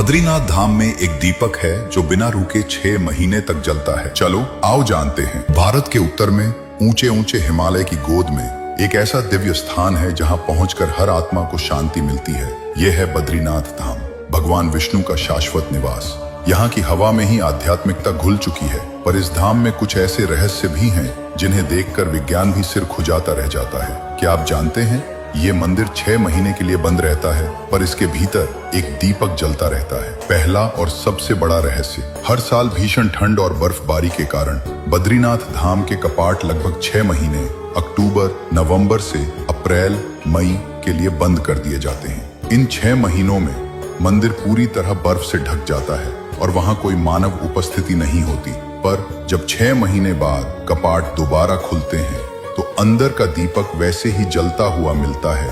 बद्रीनाथ धाम में एक दीपक है जो बिना रुके 6 महीने तक जलता है। चलो आओ जानते हैं। भारत के उत्तर में ऊंचे ऊंचे हिमालय की गोद में एक ऐसा दिव्य स्थान है जहां पहुंचकर हर आत्मा को शांति मिलती है। यह है बद्रीनाथ धाम, भगवान विष्णु का शाश्वत निवास। यहाँ की हवा में ही आध्यात्मिकता घुल चुकी है, पर इस धाम में कुछ ऐसे रहस्य भी हैं जिन्हें देखकर विज्ञान भी सिर खुजाता रह जाता है। क्या आप जानते हैं, ये मंदिर 6 महीने के लिए बंद रहता है, पर इसके भीतर एक दीपक जलता रहता है। पहला और सबसे बड़ा रहस्य, हर साल भीषण ठंड और बर्फबारी के कारण बद्रीनाथ धाम के कपाट लगभग 6 महीने अक्टूबर, नवंबर से अप्रैल, मई के लिए बंद कर दिए जाते हैं। इन 6 महीनों में मंदिर पूरी तरह बर्फ से ढक जाता है और वहां कोई मानव उपस्थिति नहीं होती। पर जब 6 महीने बाद कपाट दोबारा खुलते हैं तो अंदर का दीपक वैसे ही जलता हुआ मिलता है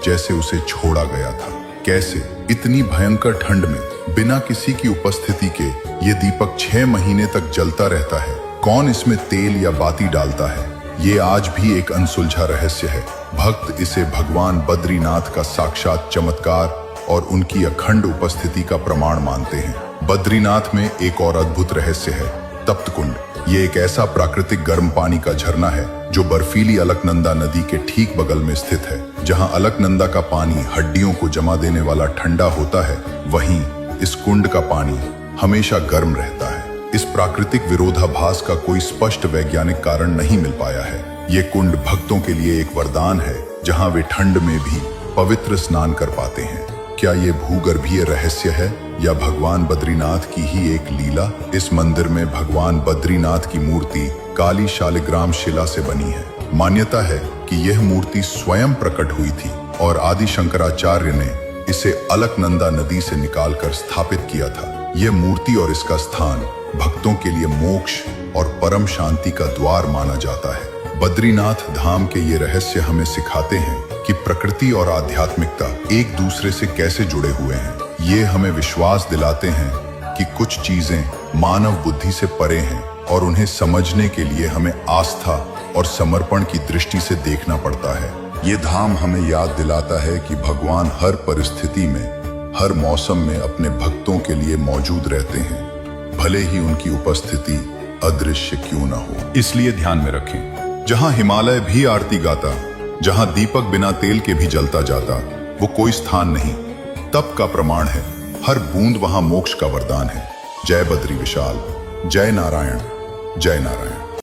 जैसे उसे छोड़ा गया था। कैसे? इतनी भयंकर ठंड में बिना किसी की उपस्थिति के ये दीपक 6 महीने तक जलता रहता है। कौन इसमें तेल या बाती डालता है, ये आज भी एक अनसुलझा रहस्य है। भक्त इसे भगवान बद्रीनाथ का साक्षात चमत्कार और उनकी अखंड उपस्थिति का प्रमाण मानते हैं। बद्रीनाथ में एक और अद्भुत रहस्य है, तप्त कुंड। ये एक ऐसा प्राकृतिक गर्म पानी का झरना है जो बर्फीली अलकनंदा नदी के ठीक बगल में स्थित है। जहां अलकनंदा का पानी हड्डियों को जमा देने वाला ठंडा होता है, वहीं इस कुंड का पानी हमेशा गर्म रहता है। इस प्राकृतिक विरोधाभास का कोई स्पष्ट वैज्ञानिक कारण नहीं मिल पाया है। ये कुंड भक्तों के लिए एक वरदान है, जहां वे ठंड में भी पवित्र स्नान कर पाते हैं। क्या ये भूगर्भीय रहस्य है या भगवान बद्रीनाथ की ही एक लीला? इस मंदिर में भगवान बद्रीनाथ की मूर्ति काली शालिग्राम शिला से बनी है। मान्यता है कि यह मूर्ति स्वयं प्रकट हुई थी और आदि शंकराचार्य ने इसे अलकनंदा नदी से निकालकर स्थापित किया था। यह मूर्ति और इसका स्थान भक्तों के लिए मोक्ष और परम शांति का द्वार माना जाता है। बद्रीनाथ धाम के ये रहस्य हमें सिखाते हैं कि प्रकृति और आध्यात्मिकता एक दूसरे से कैसे जुड़े हुए हैं। ये हमें विश्वास दिलाते हैं कि कुछ चीजें मानव बुद्धि से परे हैं और उन्हें समझने के लिए हमें आस्था और समर्पण की दृष्टि से देखना पड़ता है। ये धाम हमें याद दिलाता है कि भगवान हर परिस्थिति में, हर मौसम में अपने भक्तों के लिए मौजूद रहते हैं, भले ही उनकी उपस्थिति अदृश्य क्यों न हो। इसलिए ध्यान में रखें, जहां हिमालय भी आरती गाता, जहां दीपक बिना तेल के भी जलता जाता, वो कोई स्थान नहीं, तप का प्रमाण है। हर बूंद वहां मोक्ष का वरदान है। जय बद्री विशाल, जय नारायण, जय नारायण।